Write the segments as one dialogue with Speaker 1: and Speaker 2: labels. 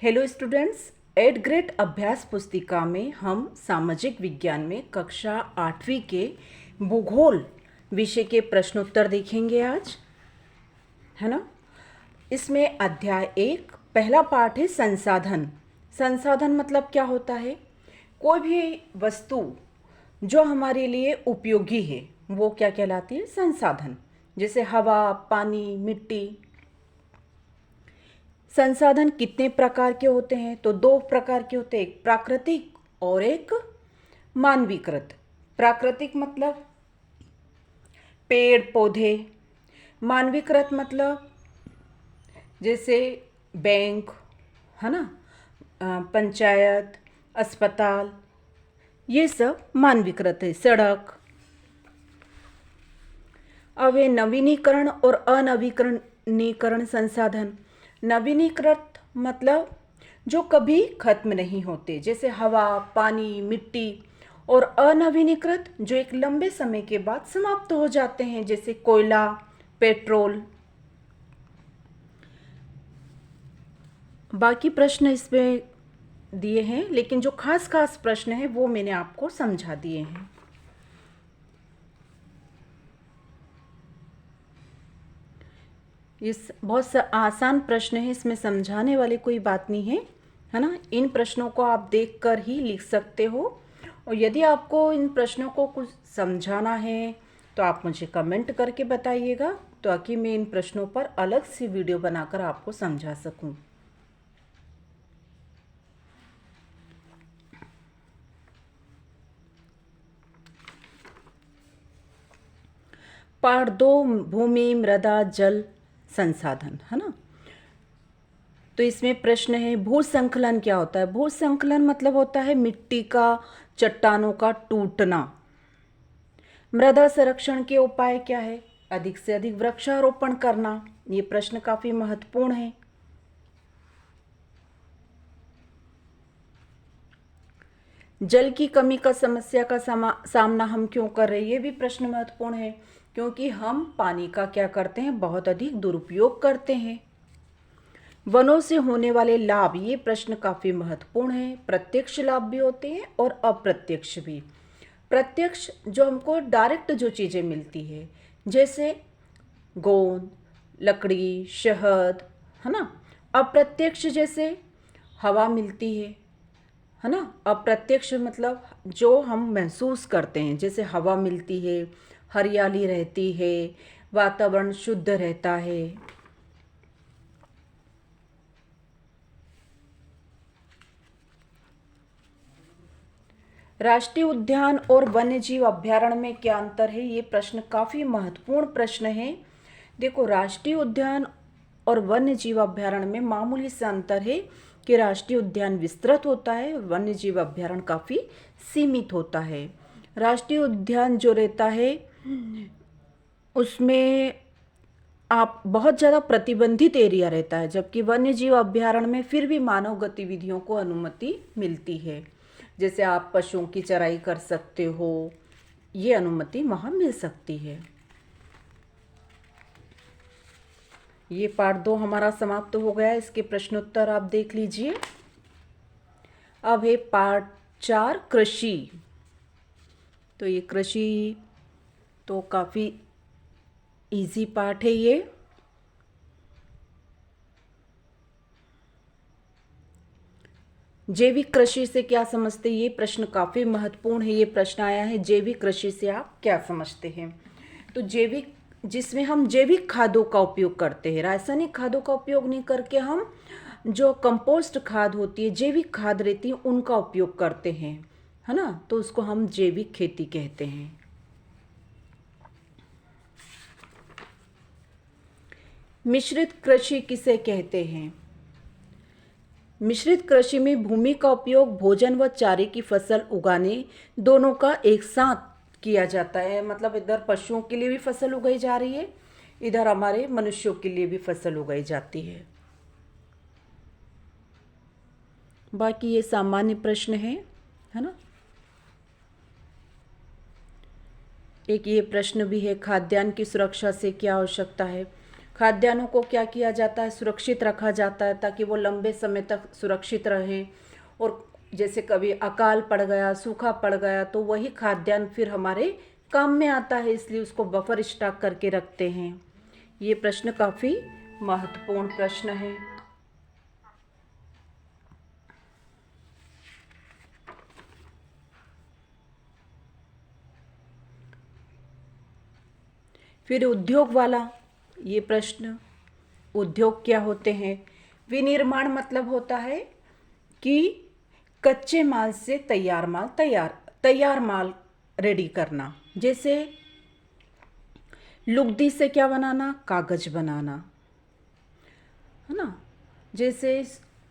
Speaker 1: Hello students, 8th grade अभ्यास पुस्तिका में हम सामाजिक विज्ञान में कक्षा 8वीं के भूगोल विषय के प्रश्नोत्तर देखेंगे आज, है ना। इसमें अध्याय 1 पहला पाठ है संसाधन। संसाधन मतलब क्या होता है? कोई भी वस्तु जो हमारे लिए उपयोगी है वो क्या कहलाती है? संसाधन। जैसे हवा, पानी, मिट्टी। संसाधन कितने प्रकार के होते हैं? तो 2 प्रकार के होते हैं, एक प्राकृतिक और एक मानवीकृत। प्राकृतिक मतलब पेड़ पौधे, मानवीकृत मतलब जैसे बैंक, है ना, पंचायत, अस्पताल, ये सब मानवीकृत है। सड़क। अब ये नवीनीकरण और अनवीकरणीकरण संसाधन। नवीनीकृत मतलब जो कभी खत्म नहीं होते, जैसे हवा, पानी, मिट्टी। और अनवीनीकृत जो एक लंबे समय के बाद समाप्त हो जाते हैं, जैसे कोयला, पेट्रोल। बाकी प्रश्न इसमें दिए हैं, लेकिन जो खास खास प्रश्न हैं वो मैंने आपको समझा दिए हैं। इस बहुत आसान प्रश्न है, इसमें समझाने वाली कोई बात नहीं है ना। इन प्रश्नों को आप देखकर ही लिख सकते हो, और यदि आपको इन प्रश्नों को कुछ समझाना है तो आप मुझे कमेंट करके बताइएगा, ताकि मैं इन प्रश्नों पर अलग से वीडियो बनाकर आपको समझा सकूं। पार्ट 2 भूमि, मृदा, जल संसाधन, है ना। तो इसमें प्रश्न है भूसंकलन क्या होता है? भूसंकलन मतलब होता है मिट्टी का, चट्टानों का टूटना। मृदा संरक्षण के उपाय क्या है? अधिक से अधिक वृक्षारोपण करना। ये प्रश्न काफी महत्वपूर्ण है। जल की कमी का समस्या का सामना हम क्यों कर रहे हैं? ये भी प्रश्न महत्वपूर्ण है, क्योंकि हम पानी का क्या करते हैं? बहुत अधिक दुरुपयोग करते हैं। वनों से होने वाले लाभ, ये प्रश्न काफी महत्वपूर्ण है। प्रत्यक्ष लाभ भी होते हैं और अप्रत्यक्ष भी। प्रत्यक्ष जो हमको डायरेक्ट जो चीजें मिलती है, जैसे गोंद, लकड़ी, शहद, है ना। अप्रत्यक्ष जैसे हवा मिलती है ना। अप्रत्यक्ष मतलब जो हम महसूस करते हैं, जैसे हवा मिलती है, हरियाली रहती है, वातावरण शुद्ध रहता है। राष्ट्रीय उद्यान और वन्यजीव अभयारण्य में क्या अंतर है? ये प्रश्न काफी महत्वपूर्ण प्रश्न है। देखो, राष्ट्रीय उद्यान और वन्यजीव अभयारण्य में मामूली सा अंतर है कि राष्ट्रीय उद्यान विस्तृत होता है, वन्यजीव अभयारण्य काफी सीमित होता है। राष्ट्रीय उद्यान जो रहता है उसमें आप बहुत ज़्यादा प्रतिबंधित एरिया रहता है, जबकि वन्यजीव अभयारण्य में फिर भी मानव गतिविधियों को अनुमति मिलती है। जैसे आप पशुओं की चराई कर सकते हो, ये अनुमति वहाँ मिल सकती है। ये पार्ट 2 हमारा समाप्त हो गया। इसके प्रश्नोत्तर आप देख लीजिए। अब है पार्ट 4 कृषि। तो ये कृषि तो काफ़ी इजी पार्ट है ये। जैविक कृषि से क्या समझते हैं? ये प्रश्न काफी महत्वपूर्ण है। ये प्रश्न आया है, जैविक कृषि से आप क्या समझते हैं? तो जैविक, जिसमें हम जैविक खादों का उपयोग करते हैं, रासायनिक खादों का उपयोग नहीं करके हम जो कंपोस्ट खाद होती है, जैविक खाद रहती है, उनका उपयोग करते हैं, है ना। तो उसको हम जैविक खेती कहते हैं। मिश्रित कृषि किसे कहते हैं? मिश्रित कृषि में भूमि का उपयोग भोजन व चारे की फसल उगाने दोनों का एक साथ किया जाता है। मतलब इधर पशुओं के लिए भी फसल उगाई जा रही है, इधर हमारे मनुष्यों के लिए भी फसल उगाई जाती है। बाकी ये सामान्य प्रश्न है ना। एक ये प्रश्न भी है, खाद्यान्न की सुरक्षा से क्या आवश्यकता है? खाद्यान्नों को क्या किया जाता है, सुरक्षित रखा जाता है ताकि वो लंबे समय तक सुरक्षित रहें। और जैसे कभी अकाल पड़ गया, सूखा पड़ गया, तो वही खाद्यान्न फिर हमारे काम में आता है, इसलिए उसको बफर स्टॉक करके रखते हैं। ये प्रश्न काफ़ी महत्वपूर्ण प्रश्न है। फिर उद्योग वाला ये प्रश्न, उद्योग क्या होते हैं? विनिर्माण मतलब होता है कि कच्चे माल से तैयार माल रेडी करना। जैसे लुगदी से क्या बनाना, कागज बनाना, है ना। जैसे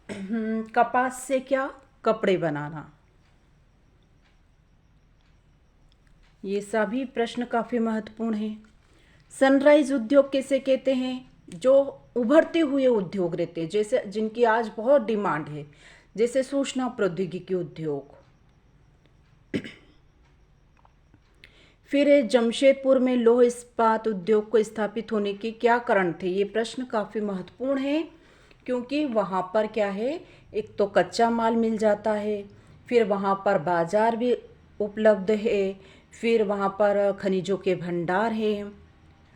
Speaker 1: कपास से क्या, कपड़े बनाना। ये सभी प्रश्न काफ़ी महत्वपूर्ण हैं। सनराइज उद्योग किसे कहते हैं? जो उभरते हुए उद्योग रहते हैं, जैसे जिनकी आज बहुत डिमांड है, जैसे सूचना प्रौद्योगिकी उद्योग। फिर जमशेदपुर में लौह इस्पात उद्योग को स्थापित होने के क्या कारण थे? ये प्रश्न काफ़ी महत्वपूर्ण है, क्योंकि वहाँ पर क्या है, एक तो कच्चा माल मिल जाता है, फिर वहाँ पर बाजार भी उपलब्ध है, फिर वहाँ पर खनिजों के भंडार है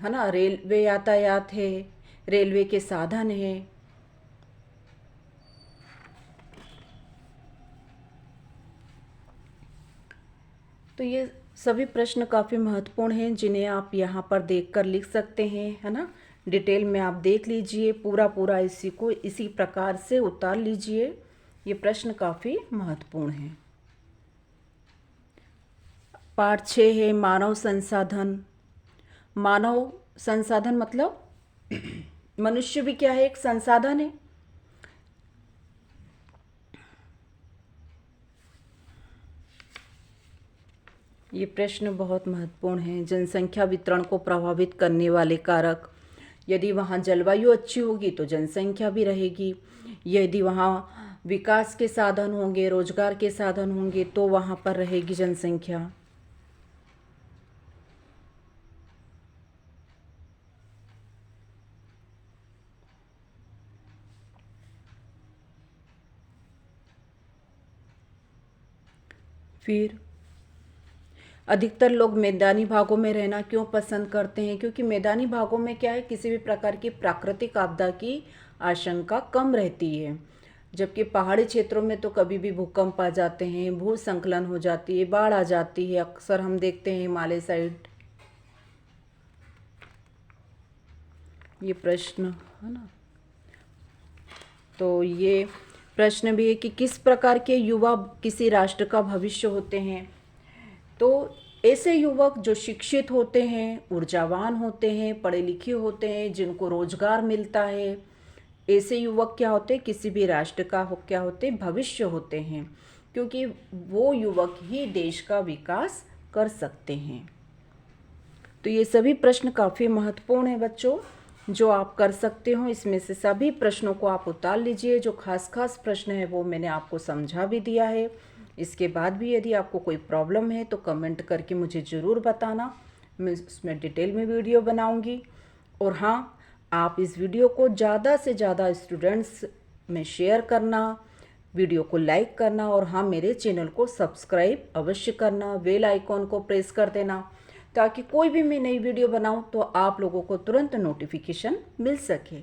Speaker 1: ना, रेलवे यातायात है, रेलवे के साधन है। तो ये सभी प्रश्न काफ़ी महत्वपूर्ण हैं, जिन्हें आप यहाँ पर देखकर लिख सकते हैं, है ना। डिटेल में आप देख लीजिए, पूरा इसी को इसी प्रकार से उतार लीजिए। ये प्रश्न काफ़ी महत्वपूर्ण हैं। पाठ 6 है मानव संसाधन। मानव संसाधन मतलब मनुष्य भी क्या है, एक संसाधन है। ये प्रश्न बहुत महत्वपूर्ण है। जनसंख्या वितरण को प्रभावित करने वाले कारक। यदि वहाँ जलवायु अच्छी होगी तो जनसंख्या भी रहेगी। यदि वहाँ विकास के साधन होंगे, रोजगार के साधन होंगे, तो वहाँ पर रहेगी जनसंख्या। फिर अधिकतर लोग मैदानी भागों में रहना क्यों पसंद करते हैं? क्योंकि मैदानी भागों में क्या है, किसी भी प्रकार की प्राकृतिक आपदा की आशंका कम रहती है, जबकि पहाड़ी क्षेत्रों में तो कभी भी भूकंप आ जाते हैं, भूस्खलन हो जाती है, बाढ़ आ जाती है, अक्सर हम देखते हैं हिमालय साइड। ये प्रश्न है ना। तो ये प्रश्न भी है कि किस प्रकार के युवा किसी राष्ट्र का भविष्य होते हैं? तो ऐसे युवक जो शिक्षित होते हैं, ऊर्जावान होते हैं, पढ़े लिखे होते हैं, जिनको रोजगार मिलता है, ऐसे युवक क्या होते हैं, किसी भी राष्ट्र का क्या होते हैं, भविष्य होते हैं, क्योंकि वो युवक ही देश का विकास कर सकते हैं। तो ये सभी प्रश्न काफ़ी महत्वपूर्ण हैं बच्चों, जो आप कर सकते हो। इसमें से सभी प्रश्नों को आप उतार लीजिए। जो खास प्रश्न है वो मैंने आपको समझा भी दिया है। इसके बाद भी यदि आपको कोई प्रॉब्लम है तो कमेंट करके मुझे ज़रूर बताना, मैं उसमें डिटेल में वीडियो बनाऊंगी। और हाँ, आप इस वीडियो को ज़्यादा से ज़्यादा स्टूडेंट्स में शेयर करना, वीडियो को लाइक करना, और हाँ, मेरे चैनल को सब्सक्राइब अवश्य करना, बेल आइकॉन को प्रेस कर देना, ताकि कोई भी मैं नई वीडियो बनाऊं तो आप लोगों को तुरंत नोटिफिकेशन मिल सके।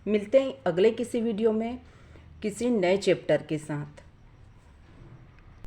Speaker 1: मिलते हैं अगले किसी वीडियो में किसी नए चैप्टर के साथ।